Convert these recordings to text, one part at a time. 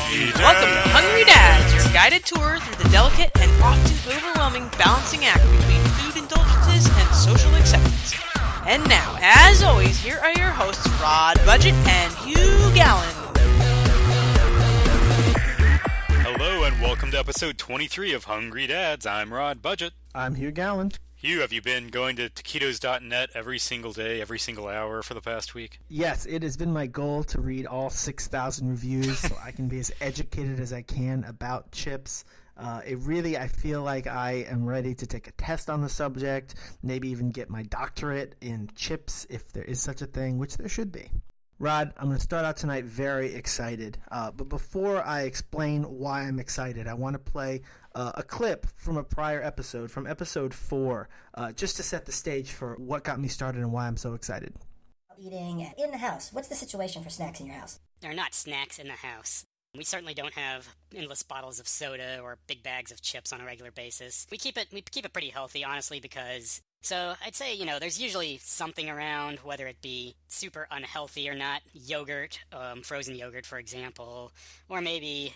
Welcome to Hungry Dads, your guided tour through the delicate and often overwhelming balancing act between food indulgences and social acceptance. And now, as always, here are your hosts, Rod Budget and Hugh Gallen. Hello and welcome to episode 23 of Hungry Dads. I'm Rod Budget. I'm Hugh Gallen. Hugh, have you been going to taquitos.net every single day, every single hour for the past week? Yes, it has been my goal to read all 6,000 reviews so I can be as educated as I can about chips. I feel like I am ready to take a test on the subject, maybe even get my doctorate in chips if there is such a thing, which there should be. Rod, I'm going to start out tonight very excited, but before I explain why I'm excited, I want to play a clip from a prior episode, from episode 4, just to set the stage for what got me started and why I'm so excited. Eating in the house. What's the situation for snacks in your house? There are not snacks in the house. We certainly don't have endless bottles of soda or big bags of chips on a regular basis. We keep it pretty healthy, honestly, because I'd say, there's usually something around, whether it be super unhealthy or not, yogurt, frozen yogurt, for example, or maybe,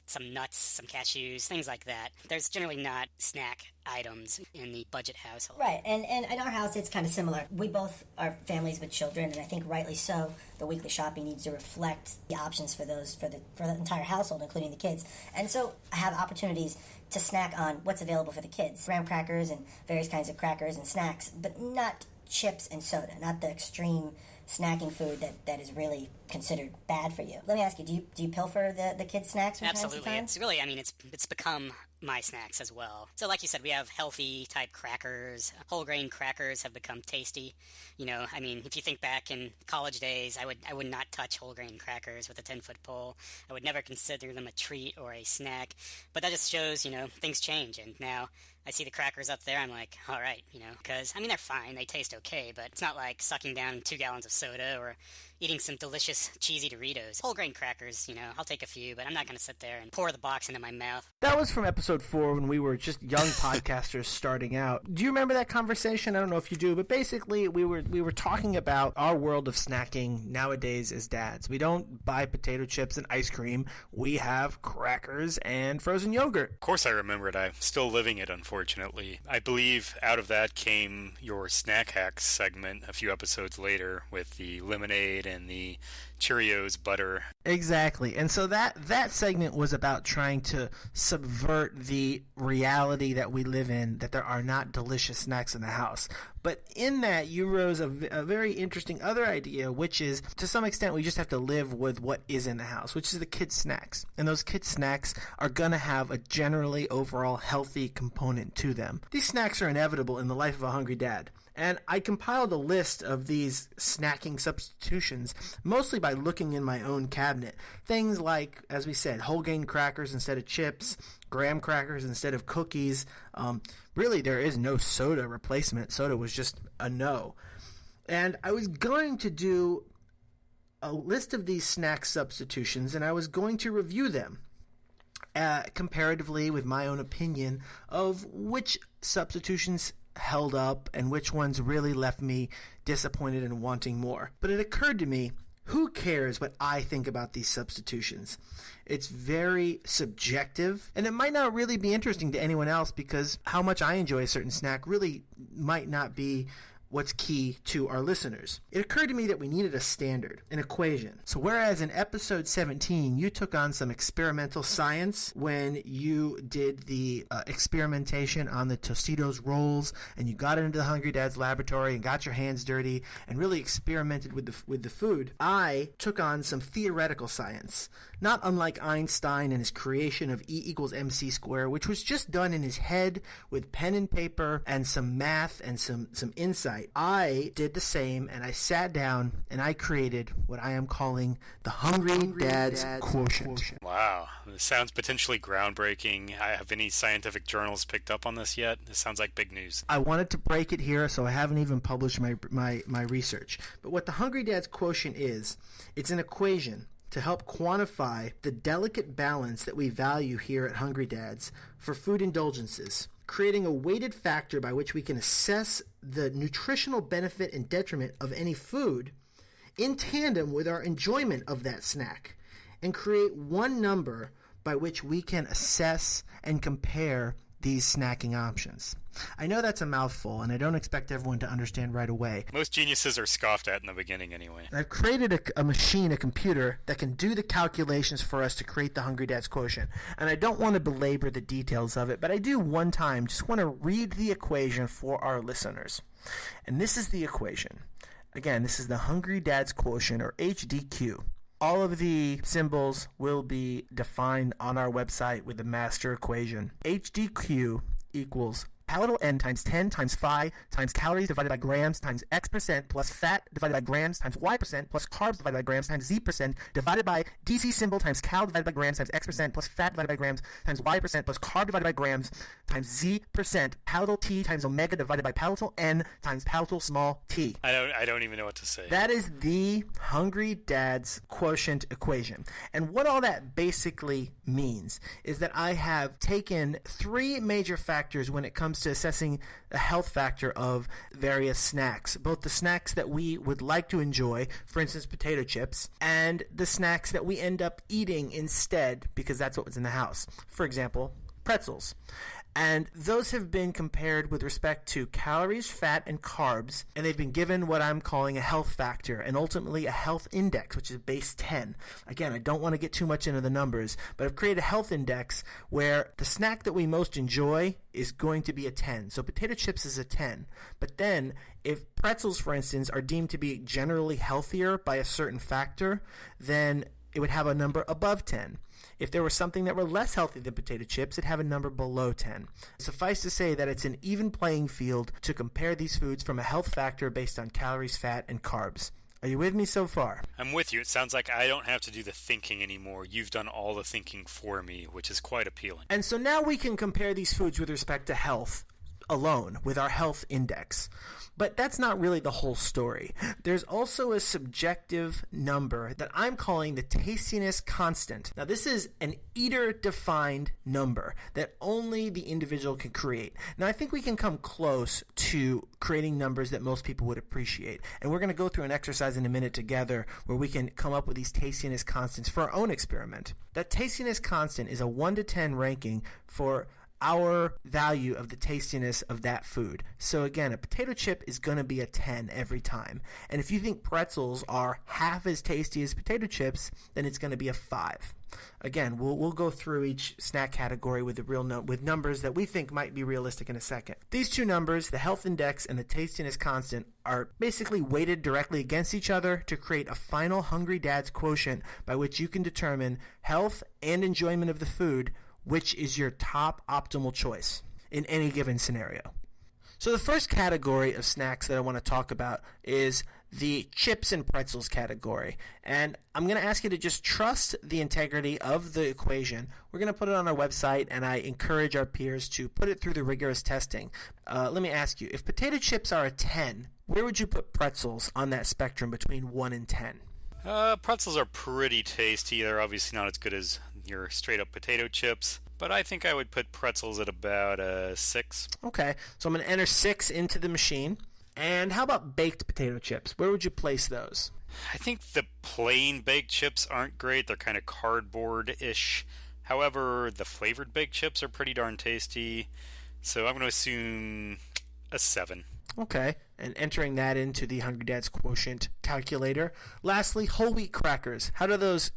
some nuts, some cashews, things like that. There's generally not snack items in the budget household. Right, and in our house, it's kind of similar. We both are families with children, and I think rightly so, the weekly shopping needs to reflect the options for the entire household, including the kids. And so I have opportunities to snack on what's available for the kids. Graham crackers and various kinds of crackers and snacks, but not chips and soda, not the extreme snacking food that is really considered bad for you. Let me ask you, do you pilfer the kids' snacks from Absolutely. time to time? It's become my snacks as well. So like you said, we have healthy type crackers. Whole grain crackers have become tasty. If you think back in college days, I would not touch whole grain crackers with a 10-foot pole. I would never consider them a treat or a snack. But that just shows, things change. And now I see the crackers up there, I'm like, all right, because, they're fine. They taste okay, but it's not like sucking down 2 gallons of soda or eating some delicious cheesy Doritos. Whole grain crackers, I'll take a few, but I'm not going to sit there and pour the box into my mouth. That was from episode 4 when we were just young podcasters starting out. Do you remember that conversation? I don't know if you do, but basically we were talking about our world of snacking nowadays as dads. We don't buy potato chips and ice cream. We have crackers and frozen yogurt. Of course I remember it. I'm still living it, unfortunately. I believe out of that came your snack hacks segment a few episodes later with the lemonade and the Cheerios butter. Exactly. And so that segment was about trying to subvert the reality that we live in, that there are not delicious snacks in the house. But in that, you rose a very interesting other idea, which is, to some extent, we just have to live with what is in the house, which is the kids' snacks. And those kids' snacks are going to have a generally overall healthy component to them. These snacks are inevitable in the life of a hungry dad. And I compiled a list of these snacking substitutions, mostly by looking in my own cabinet. Things like, as we said, whole grain crackers instead of chips, graham crackers instead of cookies. Really, there is no soda replacement. Soda was just a no. And I was going to do a list of these snack substitutions, and I was going to review them comparatively with my own opinion of which substitutions held up and which ones really left me disappointed and wanting more. But it occurred to me, who cares what I think about these substitutions? It's very subjective, and it might not really be interesting to anyone else because how much I enjoy a certain snack really might not be what's key to our listeners. It occurred to me that we needed a standard, an equation. So whereas in episode 17, you took on some experimental science when you did the experimentation on the Tostitos rolls, and you got into the Hungry Dad's laboratory and got your hands dirty and really experimented with the food, I took on some theoretical science, not unlike Einstein and his creation of E equals MC squared, which was just done in his head with pen and paper and some math and some insight. I did the same, and I sat down and I created what I am calling the Hungry Dad's Quotient. Wow, this sounds potentially groundbreaking. Have any scientific journals picked up on this yet? This sounds like big news. I wanted to break it here, so I haven't even published my research. But what the Hungry Dad's Quotient is, it's an equation to help quantify the delicate balance that we value here at Hungry Dad's for food indulgences, creating a weighted factor by which we can assess the nutritional benefit and detriment of any food in tandem with our enjoyment of that snack. and create one number by which we can assess and compare these snacking options. I know that's a mouthful, and I don't expect everyone to understand right away. Most geniuses are scoffed at in the beginning anyway. I've created a machine, a computer, that can do the calculations for us to create the Hungry Dad's Quotient. And I don't want to belabor the details of it, but I do one time just want to read the equation for our listeners. And this is the equation. Again, this is the Hungry Dad's Quotient, or HDQ. All of the symbols will be defined on our website with the master equation. HDQ equals palatal N times 10 times phi times calories divided by grams times X percent plus fat divided by grams times Y percent plus carbs divided by grams times Z percent divided by DC symbol times cal divided by grams times X percent plus fat divided by grams times Y percent plus carb divided by grams times Z percent palatal T times omega divided by palatal N times palatal small t. I don't even know what to say. That is the Hungry Dad's Quotient equation. And what all that basically means is that I have taken three major factors when it comes to assessing the health factor of various snacks, both the snacks that we would like to enjoy, for instance potato chips, and the snacks that we end up eating instead because that's what was in the house. For example, pretzels. And those have been compared with respect to calories, fat, and carbs, and they've been given what I'm calling a health factor and ultimately a health index, which is base 10. Again, I don't want to get too much into the numbers, but I've created a health index where the snack that we most enjoy is going to be a 10. So potato chips is a 10. But then if pretzels, for instance, are deemed to be generally healthier by a certain factor, then it would have a number above 10. If there was something that were less healthy than potato chips, it'd have a number below 10. Suffice to say that it's an even playing field to compare these foods from a health factor based on calories, fat, and carbs. Are you with me so far? I'm with you. It sounds like I don't have to do the thinking anymore. You've done all the thinking for me, which is quite appealing. And so now we can compare these foods with respect to health alone with our health index. But that's not really the whole story. There's also a subjective number that I'm calling the tastiness constant. Now, this is an eater-defined number that only the individual can create. Now, I think we can come close to creating numbers that most people would appreciate. And we're going to go through an exercise in a minute together where we can come up with these tastiness constants for our own experiment. That tastiness constant is a 1 to 10 ranking for our value of the tastiness of that food. So again, a potato chip is going to be a 10 every time. And if you think pretzels are half as tasty as potato chips, then it's going to be a 5. Again, we'll go through each snack category with with numbers that we think might be realistic in a second. These two numbers, the health index and the tastiness constant, are basically weighted directly against each other to create a final Hungry Dad's Quotient by which you can determine health and enjoyment of the food, which is your top optimal choice in any given scenario. So the first category of snacks that I want to talk about is the chips and pretzels category. And I'm going to ask you to just trust the integrity of the equation. We're going to put it on our website, and I encourage our peers to put it through the rigorous testing. Let me ask you, if potato chips are a 10, where would you put pretzels on that spectrum between 1 and 10? Pretzels are pretty tasty. They're obviously not as good as your straight-up potato chips, but I think I would put pretzels at about a 6. Okay, so I'm going to enter 6 into the machine. And how about baked potato chips? Where would you place those? I think the plain baked chips aren't great. They're kind of cardboard-ish. However, the flavored baked chips are pretty darn tasty, so I'm going to assume a 7. Okay, and entering that into the Hungry Dad's Quotient calculator. Lastly, whole wheat crackers. How do those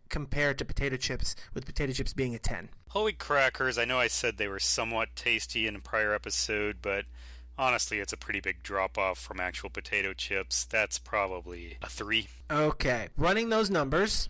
compare to potato chips, with potato chips being a 10? Whole wheat crackers, I know I said they were somewhat tasty in a prior episode, but honestly, it's a pretty big drop-off from actual potato chips. That's probably a 3. Okay, running those numbers.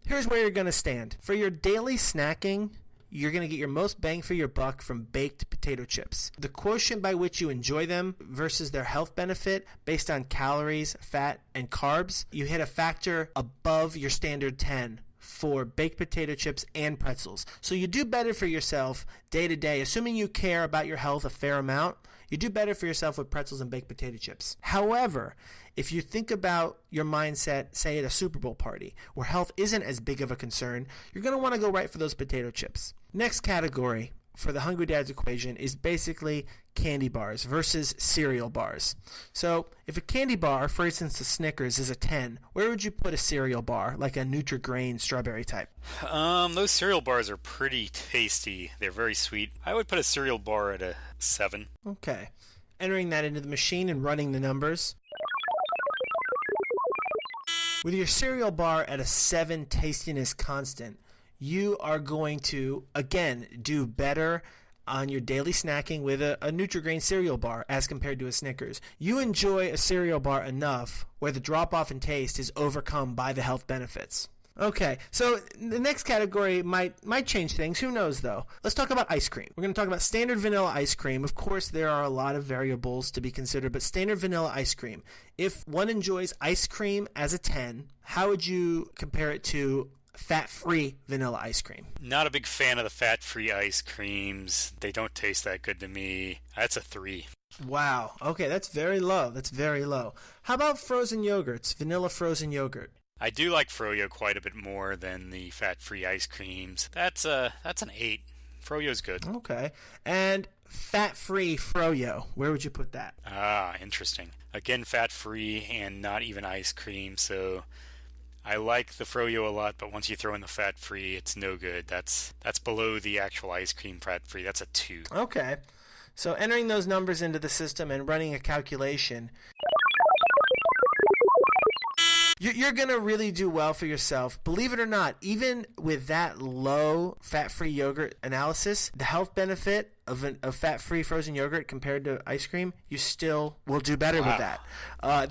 Here's where you're going to stand. For your daily snacking, you're going to get your most bang for your buck from baked potato chips. The quotient by which you enjoy them versus their health benefit based on calories, fat, and carbs, you hit a factor above your standard 10 for baked potato chips and pretzels. So you do better for yourself day to day, assuming you care about your health a fair amount. You do better for yourself with pretzels and baked potato chips. However, if you think about your mindset, say at a Super Bowl party, where health isn't as big of a concern, you're going to want to go right for those potato chips. Next category for the Hungry Dad's equation is basically candy bars versus cereal bars. So if a candy bar, for instance the Snickers, is a 10, where would you put a cereal bar, like a Nutri-Grain strawberry type? Those cereal bars are pretty tasty. They're very sweet. I would put a cereal bar at a 7. Okay. Entering that into the machine and running the numbers. With your cereal bar at a 7 tastiness constant, you are going to, again, do better on your daily snacking with a Nutri-Grain cereal bar as compared to a Snickers. You enjoy a cereal bar enough where the drop-off in taste is overcome by the health benefits. Okay, so the next category might change things. Who knows, though? Let's talk about ice cream. We're going to talk about standard vanilla ice cream. Of course, there are a lot of variables to be considered, but standard vanilla ice cream. If one enjoys ice cream as a 10, how would you compare it to fat-free vanilla ice cream? Not a big fan of the fat-free ice creams. They don't taste that good to me. That's a 3. Wow. Okay, that's very low. How about frozen yogurts, vanilla frozen yogurt? I do like Froyo quite a bit more than the fat-free ice creams. That's an 8. Froyo's good. Okay. And fat-free Froyo, where would you put that? Ah, interesting. Again, fat-free and not even ice cream, so I like the Froyo a lot, but once you throw in the fat-free, it's no good. That's below the actual ice cream fat-free. That's a 2. Okay. So entering those numbers into the system and running a calculation, you're going to really do well for yourself. Believe it or not, even with that low fat-free yogurt analysis, the health benefit of fat-free frozen yogurt compared to ice cream, you still will do better with that.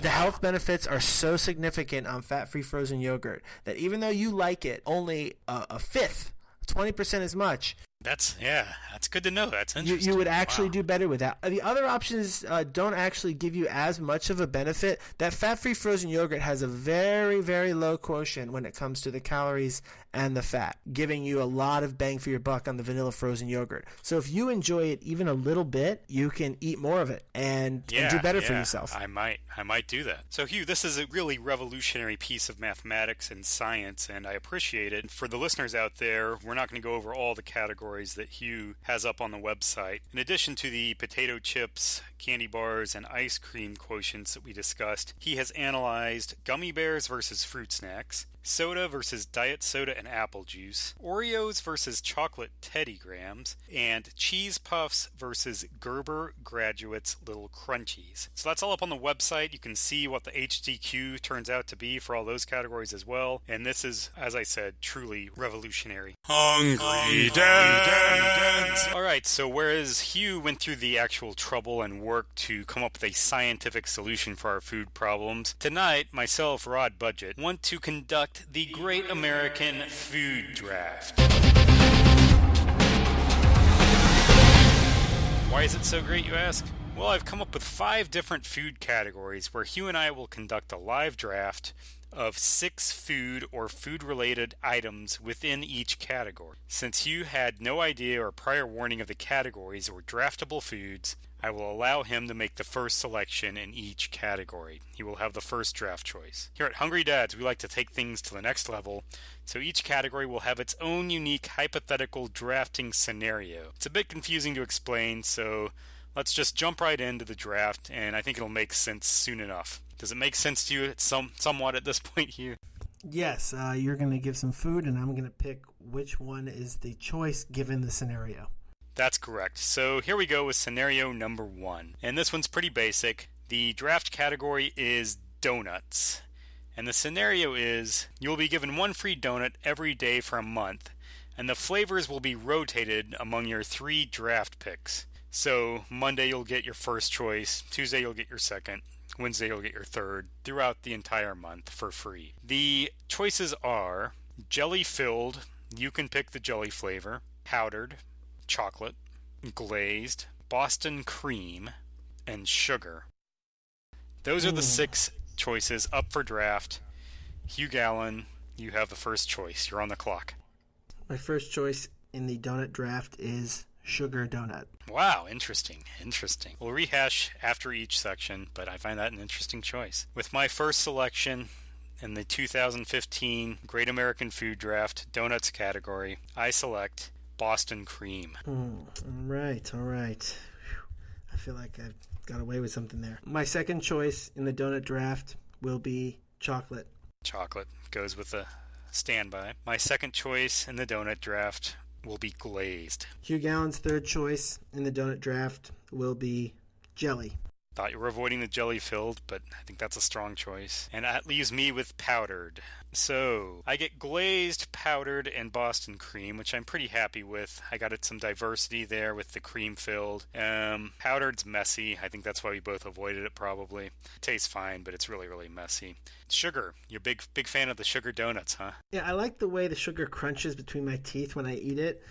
The health benefits are so significant on fat-free frozen yogurt that even though you like it only a fifth, 20% as much, That's good to know. That's interesting. You would actually do better with that. The other options don't actually give you as much of a benefit. That fat-free frozen yogurt has a very, very low quotient when it comes to the calories and the fat, giving you a lot of bang for your buck on the vanilla frozen yogurt. So if you enjoy it even a little bit, you can eat more of it and do better for yourself. I might do that. So Hugh, this is a really revolutionary piece of mathematics and science, and I appreciate it. For the listeners out there, we're not going to go over all the categories that Hugh has up on the website. In addition to the potato chips, candy bars, and ice cream quotients that we discussed, he has analyzed gummy bears versus fruit snacks, soda versus diet soda and apple juice, Oreos versus chocolate Teddy Grahams, and cheese puffs versus Gerber Graduates Little Crunchies. So that's all up on the website. You can see what the HDQ turns out to be for all those categories as well. And this is, as I said, truly revolutionary. Hungry Dads! Alright, so whereas Hugh went through the actual trouble and work to come up with a scientific solution for our food problems, tonight, myself, Rod Budget, want to conduct the Great American Food Draft. Why is it so great, you ask? Well, I've come up with 5 different food categories where Hugh and I will conduct a live draft of 6 food or food-related items within each category. Since Hugh had no idea or prior warning of the categories or draftable foods, I will allow him to make the first selection in each category. He will have the first draft choice. Here at Hungry Dads, we like to take things to the next level, so each category will have its own unique hypothetical drafting scenario. It's a bit confusing to explain, so let's just jump right into the draft, and I think it'll make sense soon enough. Does it make sense to you somewhat at this point, Hugh? Yes, you're going to give some food, and I'm going to pick which one is the choice given the scenario. That's correct. So here we go with scenario number 1. And this one's pretty basic. The draft category is donuts. And the scenario is you'll be given 1 free donut every day for a month, and the flavors will be rotated among your 3 draft picks. So Monday you'll get your first choice, Tuesday you'll get your second, Wednesday you'll get your third, throughout the entire month for free. The choices are jelly-filled, you can pick the jelly flavor, powdered, chocolate, glazed, Boston cream, and sugar. Those are the 6 choices up for draft. Hugh Gallen, you have the first choice. You're on the clock. My first choice in the donut draft is sugar donut. Wow, interesting. We'll rehash after each section, but I find that an interesting choice. With my first selection in the 2015 Great American Food Draft Donuts category, I select Boston cream. All right. Whew. I feel like I've got away with something there. My second choice in the donut draft will be chocolate. Chocolate goes with the standby. My second choice in the donut draft will be glazed. Hugh Gallen's third choice in the donut draft will be jelly. Thought you were avoiding the jelly filled, but I think that's a strong choice. And that leaves me with powdered. So, I get glazed, powdered, and Boston cream, which I'm pretty happy with. I got it some diversity there with the cream filled. Powdered's messy. I think that's why we both avoided it probably. It tastes fine, but it's really, really messy. Sugar. You're a big fan of the sugar donuts, huh? Yeah, I like the way the sugar crunches between my teeth when I eat it.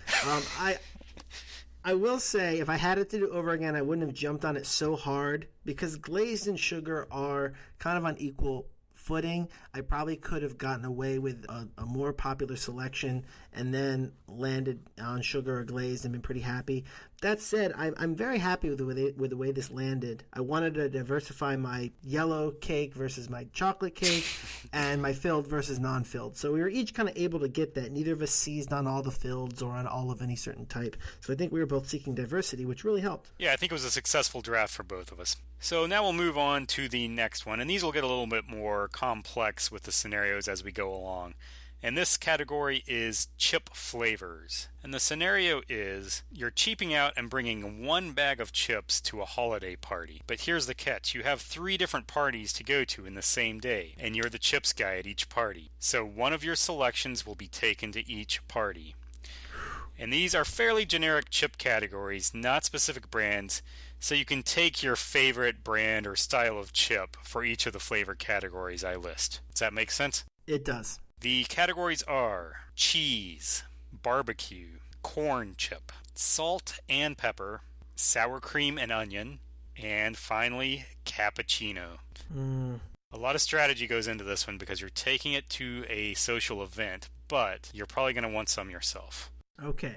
I will say, if I had it to do over again, I wouldn't have jumped on it so hard because glazed and sugar are kind of on equal footing. I probably could have gotten away with a more popular selection and then landed on sugar or glazed and been pretty happy. That said, I'm very happy with the way this landed. I wanted to diversify my yellow cake versus my chocolate cake and my filled versus non-filled. So we were each kind of able to get that. Neither of us seized on all the filleds or on all of any certain type. So I think we were both seeking diversity, which really helped. Yeah, I think it was a successful draft for both of us. So now we'll move on to the next one, and these will get a little bit more complex with the scenarios as we go along. And this category is chip flavors. And the scenario is you're cheaping out and bringing one bag of chips to a holiday party. But here's the catch. You have 3 different parties to go to in the same day, and you're the chips guy at each party. So one of your selections will be taken to each party. And these are fairly generic chip categories, not specific brands, so you can take your favorite brand or style of chip for each of the flavor categories I list. Does that make sense? It does. The categories are cheese, barbecue, corn chip, salt and pepper, sour cream and onion, and finally, cappuccino. A lot of strategy goes into this one because you're taking it to a social event, but you're probably going to want some yourself. Okay.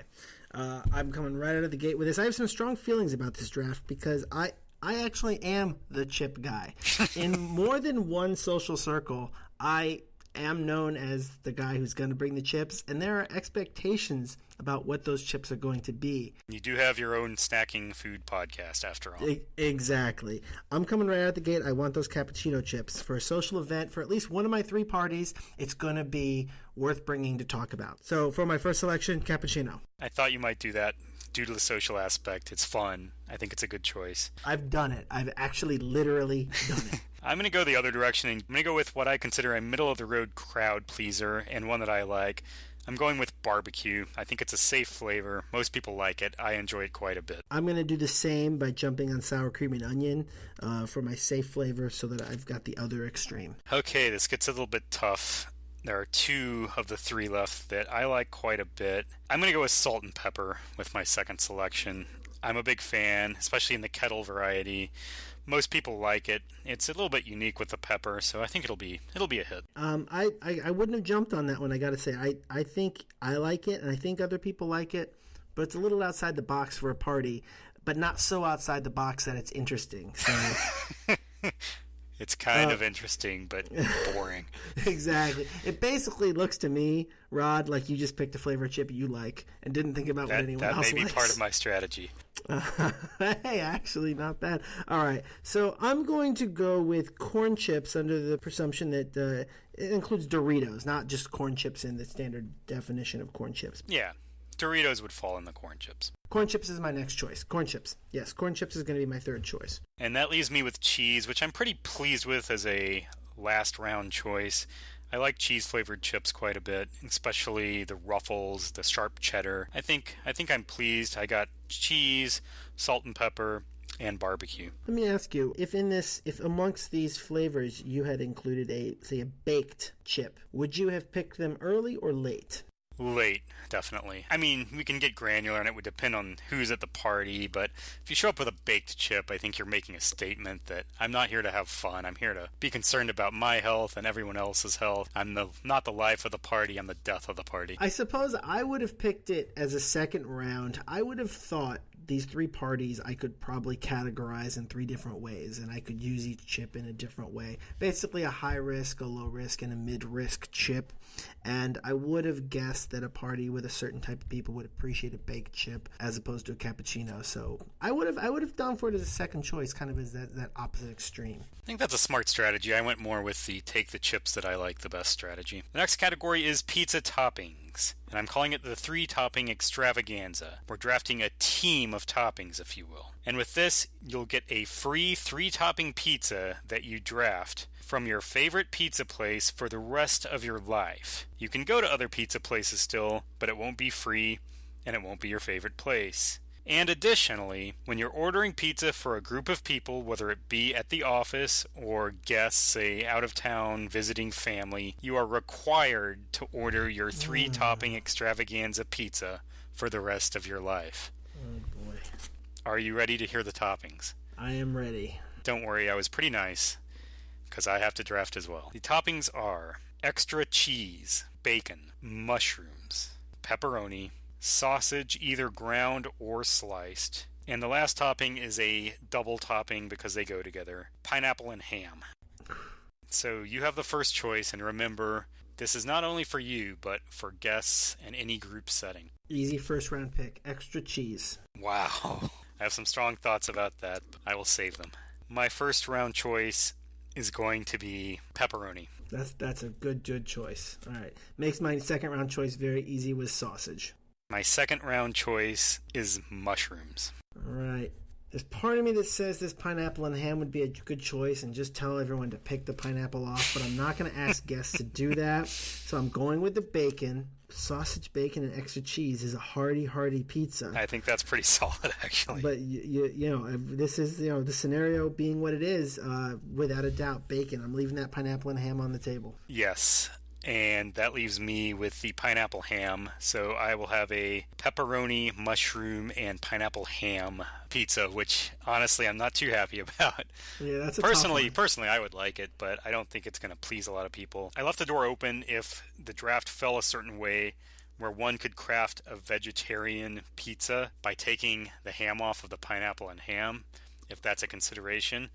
I'm coming right out of the gate with this. I have some strong feelings about this draft because I actually am the chip guy. In more than one social circle, I am known as the guy who's going to bring the chips, and there are expectations about what those chips are going to be. You do have your own snacking food podcast, after all. Exactly. I'm coming right out the gate. I want those cappuccino chips. For a social event, for at least one of my 3 parties, it's going to be worth bringing to talk about. So for my first selection, cappuccino. I thought you might do that due to the social aspect. It's fun. I think it's a good choice. I've done it. I've actually literally done it. I'm going to go the other direction, and I'm going to go with what I consider a middle-of-the-road crowd pleaser and one that I like. I'm going with barbecue. I think it's a safe flavor. Most people like it. I enjoy it quite a bit. I'm going to do the same by jumping on sour cream and onion for my safe flavor so that I've got the other extreme. Okay, this gets a little bit tough. There are 2 of the 3 left that I like quite a bit. I'm going to go with salt and pepper with my second selection. I'm a big fan, especially in the kettle variety. Most people like it. It's a little bit unique with the pepper, so I think it'll be a hit. I wouldn't have jumped on that one, I got to say. I think I like it, and I think other people like it, but it's a little outside the box for a party, but not so outside the box that it's interesting. So It's kind of interesting, but boring. Exactly. It basically looks to me, Rod, like you just picked a flavor chip you like and didn't think about what anyone else likes. That may be part of my strategy. Hey, actually, not bad. All right. So I'm going to go with corn chips under the presumption that it includes Doritos, not just corn chips in the standard definition of corn chips. Yeah. Doritos would fall in the corn chips. Corn chips is my next choice. Corn chips. Yes, corn chips is going to be my third choice. And that leaves me with cheese, which I'm pretty pleased with as a last round choice. I like cheese-flavored chips quite a bit, especially the Ruffles, the sharp cheddar. I think I'm pleased. I got cheese, salt and pepper, and barbecue. Let me ask you, if amongst these flavors you had included a baked chip, would you have picked them early or late? Late, definitely. I mean, we can get granular, and it would depend on who's at the party, but if you show up with a baked chip, I think you're making a statement that I'm not here to have fun. I'm here to be concerned about my health and everyone else's health. I'm not the life of the party, I'm the death of the party. I suppose I would have picked it as a second round. I would have thought these three parties I could probably categorize in three different ways, and I could use each chip in a different way. Basically a high risk, a low risk, and a mid risk chip. And I would have guessed that a party with a certain type of people would appreciate a baked chip as opposed to a cappuccino. So I would have gone for it as a second choice, kind of as that opposite extreme. I think that's a smart strategy. I went more with the take the chips that I like the best strategy. The next category is pizza toppings, and I'm calling it the 3-topping extravaganza. We're drafting a team of toppings, if you will. And with this, you'll get a free 3-topping pizza that you draft from your favorite pizza place for the rest of your life. You can go to other pizza places still, but it won't be free, and it won't be your favorite place. And additionally, when you're ordering pizza for a group of people, whether it be at the office or guests, say out of town visiting family, you are required to order your 3-topping extravaganza pizza for the rest of your life. Oh boy. Are you ready to hear the toppings? I am ready. Don't worry, I was pretty nice, because I have to draft as well. The toppings are extra cheese, bacon, mushrooms, pepperoni, sausage, either ground or sliced. And the last topping is a double topping because they go together. Pineapple and ham. So you have the first choice, and remember, this is not only for you, but for guests and any group setting. Easy first round pick. Extra cheese. Wow. I have some strong thoughts about that, but I will save them. My first round choice is going to be pepperoni. That's a good choice. All right. Makes my second round choice very easy with sausage. My second round choice is mushrooms. All right. There's part of me that says this pineapple and ham would be a good choice and just tell everyone to pick the pineapple off, but I'm not going to ask guests to do that. So I'm going with the bacon. Sausage, bacon, and extra cheese is a hearty pizza. I think that's pretty solid, actually. But, you know, this is, you know, the scenario being what it is, without a doubt, bacon. I'm leaving that pineapple and ham on the table. Yes. And that leaves me with the pineapple ham. So I will have a pepperoni, mushroom, and pineapple ham pizza, which honestly I'm not too happy about. Yeah, that's a personally, tough one. I would like it, but I don't think it's going to please a lot of people. I left the door open if the draft fell a certain way where one could craft a vegetarian pizza by taking the ham off of the pineapple and ham, if that's a consideration.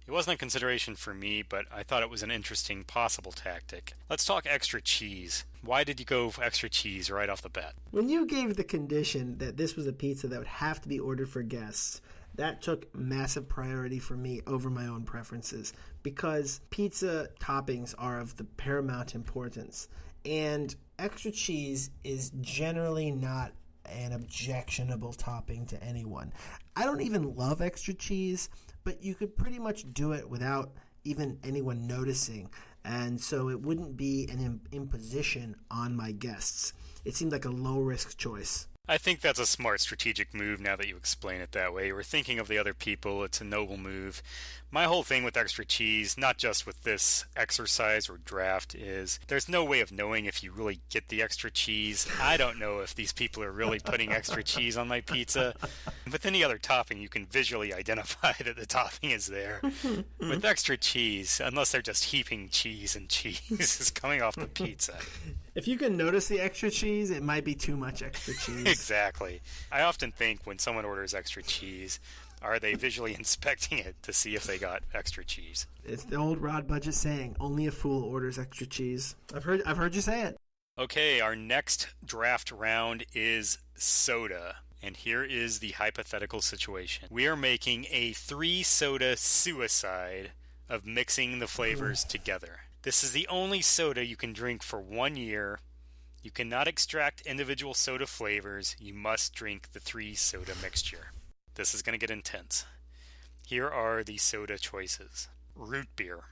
It wasn't a consideration for me, but I thought it was an interesting possible tactic. Let's talk extra cheese. Why did you go for extra cheese right off the bat? When you gave the condition that this was a pizza that would have to be ordered for guests, that took massive priority for me over my own preferences, because pizza toppings are of the paramount importance, and extra cheese is generally not an objectionable topping to anyone. I don't even love extra cheese, but you could pretty much do it without even anyone noticing, and so it wouldn't be an imposition on my guests. It seemed like a low-risk choice. I think that's a smart strategic move now that you explain it that way. We're thinking of the other people. It's a noble move. My whole thing with extra cheese, not just with this exercise or draft, is there's no way of knowing if you really get the extra cheese. I don't know if these people are really putting extra cheese on my pizza. With any other topping, you can visually identify that the topping is there. With extra cheese, unless they're just heaping cheese and cheese is coming off the pizza. If you can notice the extra cheese, it might be too much extra cheese. Exactly. I often think when someone orders extra cheese, are they visually inspecting it to see if they got extra cheese? It's the old Rod Budget saying, only a fool orders extra cheese. I've heard you say it. Okay, our next draft round is soda. And here is the hypothetical situation. We are making a 3-soda suicide of mixing the flavors together. This is the only soda you can drink for 1 year. You cannot extract individual soda flavors. You must drink the 3-soda mixture. This is going to get intense. Here are the soda choices. Root beer.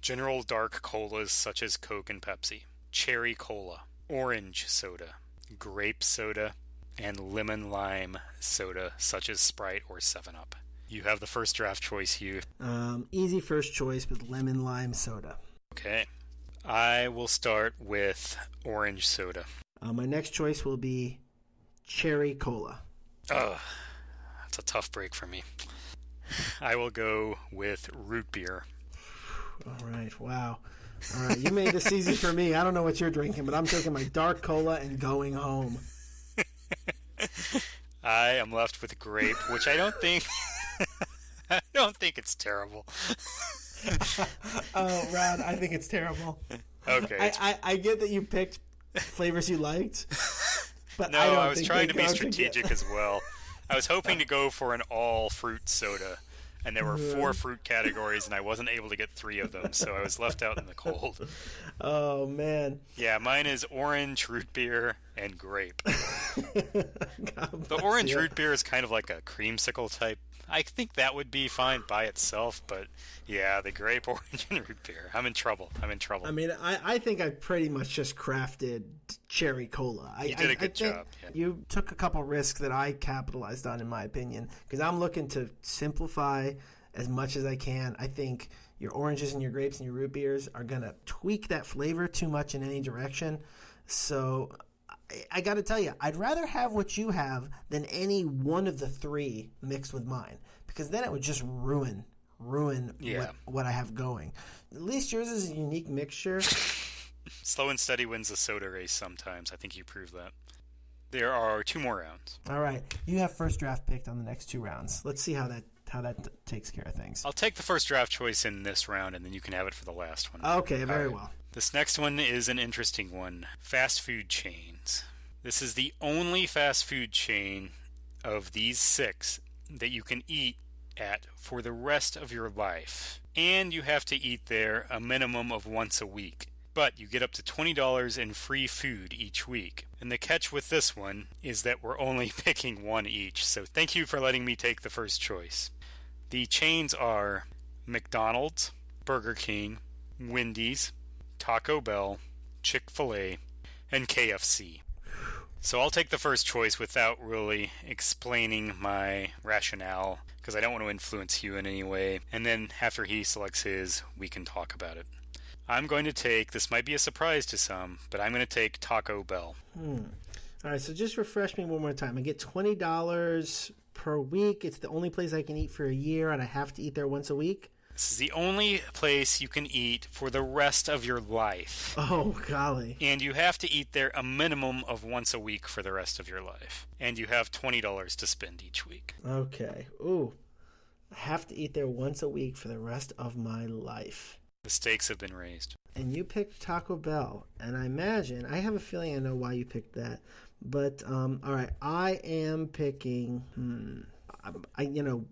General dark colas such as Coke and Pepsi. Cherry cola. Orange soda. Grape soda. And lemon lime soda such as Sprite or 7-Up. You have the first draft choice, Hugh. Easy first choice with lemon lime soda. Okay. I will start with orange soda. My next choice will be cherry cola. Ugh, that's a tough break for me. I will go with root beer. All right, wow. All right, you made this easy for me. I don't know what you're drinking, but I'm taking my dark cola and going home. I am left with grape, which I don't think I don't think it's terrible. Oh, Rod, I think it's terrible. Okay. I get that you picked flavors you liked, but No, I don't I was think trying they to be go strategic together. as well. I was hoping to go for an all-fruit soda, and there were 4 fruit categories, and I wasn't able to get 3 of them, so I was left out in the cold. Oh, man. Yeah, mine is orange, root beer, and grape. God The bless orange you. root beer is kind of like a creamsicle type. I think that would be fine by itself, but yeah, the grape, orange, and root beer. I'm in trouble. I mean, I think I pretty much just crafted cherry cola. You did a good think job, yeah. You took a couple risks that I capitalized on, in my opinion, because I'm looking to simplify as much as I can. I think your oranges and your grapes and your root beers are going to tweak that flavor too much in any direction. So I got to tell you, I'd rather have what you have than any one of the 3 mixed with mine, because then it would just ruin Yeah. what I have going. At least yours is a unique mixture. Slow and steady wins the soda race sometimes. I think you proved that. There are 2 more rounds. All right, you have first draft picked on the next 2 rounds. Let's see how that takes care of things. I'll take the first draft choice in this round, and then you can have it for the last one. Okay, very well. This next one is an interesting one. Fast food chains. This is the only fast food chain of these 6 that you can eat at for the rest of your life. And you have to eat there a minimum of once a week. But you get up to $20 in free food each week. And the catch with this one is that we're only picking 1 each. So thank you for letting me take the first choice. The chains are McDonald's, Burger King, Wendy's, Taco Bell, Chick-fil-A, and KFC. So I'll take the first choice without really explaining my rationale, because I don't want to influence you in any way. And then after he selects his, we can talk about it. I'm going to take, this might be a surprise to some, but I'm going to take Taco Bell. All right, so just refresh me one more time. I get $20 per week. It's the only place I can eat for a year, and I have to eat there once a week. This is the only place you can eat for the rest of your life. Oh, golly. And you have to eat there a minimum of once a week for the rest of your life. And you have $20 to spend each week. Okay. Ooh. I have to eat there once a week for the rest of my life. The stakes have been raised. And you picked Taco Bell, and I imagine, I have a feeling I know why you picked that. But, all right, I am picking,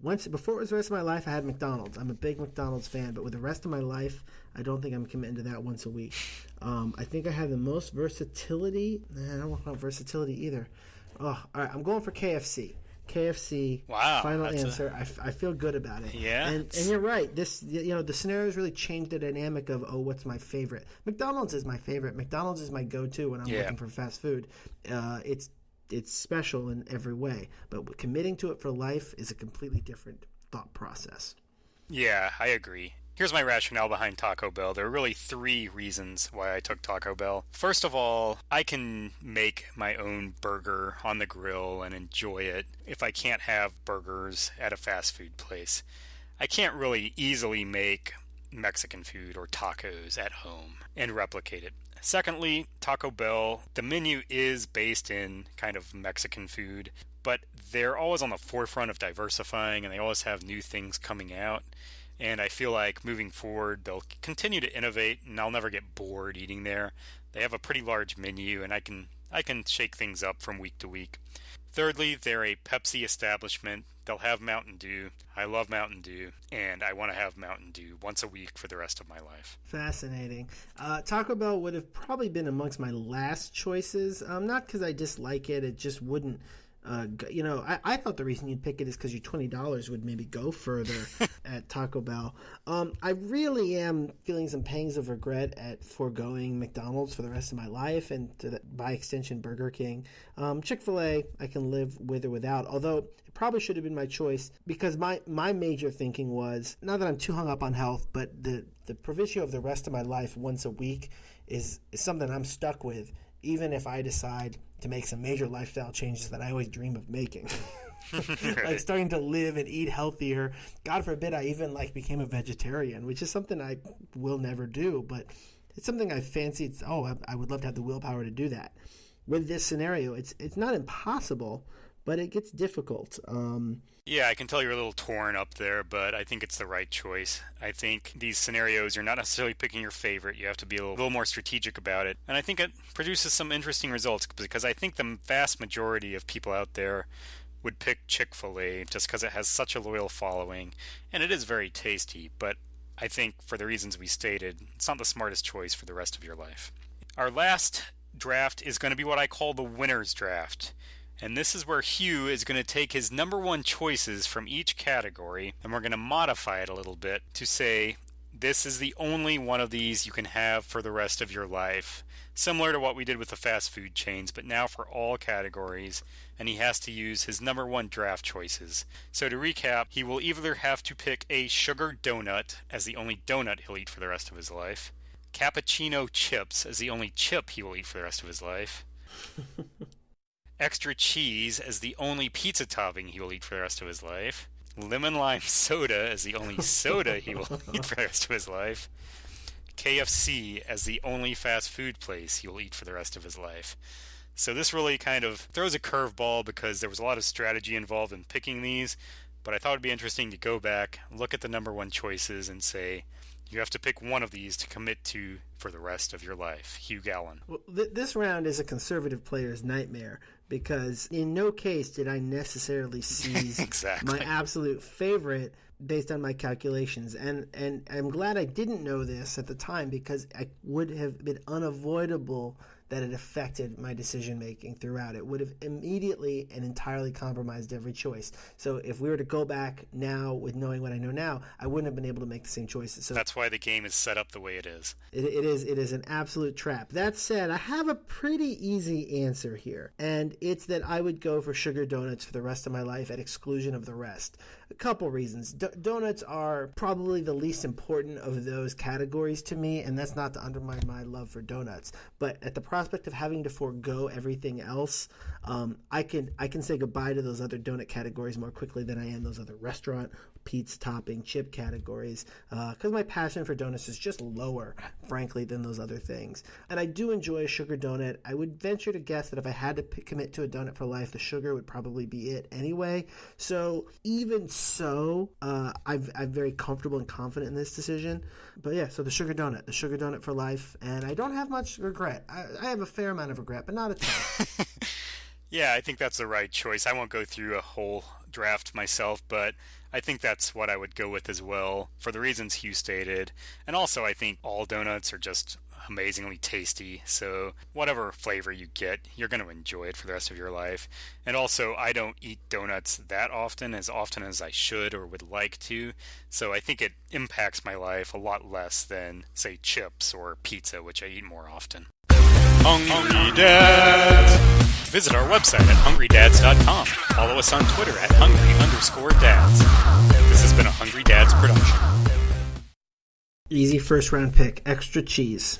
once before it was the rest of my life, I had McDonald's. I'm a big McDonald's fan, but with the rest of my life, I don't think I'm committing to that once a week. I think I have the most versatility. I don't want versatility either. Oh, all right, I'm going for KFC. KFC. Wow, Final that's answer. I feel good about it. Yeah, and you're right. This the scenario has really changed the dynamic of what's my favorite. McDonald's is my favorite. McDonald's is my go-to when I'm looking for fast food. It's special in every way, but committing to it for life is a completely different thought process. Yeah, I agree. Here's my rationale behind Taco Bell. There are really 3 reasons why I took Taco Bell. First of all, I can make my own burger on the grill and enjoy it if I can't have burgers at a fast food place. I can't really easily make Mexican food or tacos at home and replicate it. Secondly, Taco Bell, the menu is based in kind of Mexican food, but they're always on the forefront of diversifying and they always have new things coming out. And I feel like moving forward, they'll continue to innovate, and I'll never get bored eating there. They have a pretty large menu, and I can shake things up from week to week. Thirdly, they're a Pepsi establishment. They'll have Mountain Dew. I love Mountain Dew, and I want to have Mountain Dew once a week for the rest of my life. Fascinating. Taco Bell would have probably been amongst my last choices. Not because I dislike it. It just wouldn't. I thought the reason you'd pick it is because your $20 would maybe go further at Taco Bell. I really am feeling some pangs of regret at foregoing McDonald's for the rest of my life, and by extension Burger King. Chick-fil-A I can live with or without, although it probably should have been my choice because my major thinking was, not that I'm too hung up on health, but the provision of the rest of my life once a week is something I'm stuck with, even if I decide to make some major lifestyle changes that I always dream of making. Like starting to live and eat healthier. God forbid I even became a vegetarian, which is something I will never do, but it's something I fancy. I would love to have the willpower to do that. With this scenario, it's not impossible, but it gets difficult. Yeah, I can tell you're a little torn up there, but I think it's the right choice. I think these scenarios, you're not necessarily picking your favorite. You have to be a little more strategic about it. And I think it produces some interesting results because I think the vast majority of people out there would pick Chick-fil-A just because it has such a loyal following, and it is very tasty, but I think for the reasons we stated, it's not the smartest choice for the rest of your life. Our last draft is going to be what I call the winner's draft. And this is where Hugh is going to take his number one choices from each category, and we're going to modify it a little bit to say, this is the only one of these you can have for the rest of your life. Similar to what we did with the fast food chains, but now for all categories, and he has to use his number one draft choices. So to recap, he will either have to pick a sugar donut as the only donut he'll eat for the rest of his life, cappuccino chips as the only chip he will eat for the rest of his life, extra cheese as the only pizza topping he will eat for the rest of his life, lemon lime soda as the only soda he will eat for the rest of his life, KFC as the only fast food place he will eat for the rest of his life. So this really kind of throws a curveball because there was a lot of strategy involved in picking these, but I thought it'd be interesting to go back, look at the number one choices, and say, you have to pick one of these to commit to for the rest of your life. Hugh Gallen. Well, this round is a conservative player's nightmare because in no case did I necessarily seize exactly. my absolute favorite based on my calculations. And I'm glad I didn't know this at the time because I would have been unavoidable that it affected my decision-making throughout. It would have immediately and entirely compromised every choice. So if we were to go back now with knowing what I know now, I wouldn't have been able to make the same choices. So that's why the game is set up the way it is. It is an absolute trap. That said, I have a pretty easy answer here, and it's that I would go for sugar donuts for the rest of my life at exclusion of the rest. A couple reasons. Donuts are probably the least important of those categories to me, and that's not to undermine my love for donuts. But at the prospect of having to forego everything else, I can say goodbye to those other donut categories more quickly than I am those other restaurant, pizza topping, chip categories, because my passion for donuts is just lower, frankly, than those other things. And I do enjoy a sugar donut. I would venture to guess that if I had to commit to a donut for life, the sugar would probably be it anyway. So even so, I'm very comfortable and confident in this decision. But yeah, so the sugar donut for life, and I don't have much regret. I have a fair amount of regret, but not a ton. Yeah, I think that's the right choice. I won't go through a whole draft myself, but I think that's what I would go with as well, for the reasons Hugh stated. And also, I think all donuts are just amazingly tasty, so whatever flavor you get, you're going to enjoy it for the rest of your life. And also, I don't eat donuts that often as I should or would like to, so I think it impacts my life a lot less than, say, chips or pizza, which I eat more often. Hungry Dads! Visit our website at hungrydads.com. Follow us on Twitter at hungry_dads. This has been a Hungry Dads production. Easy first round pick, extra cheese.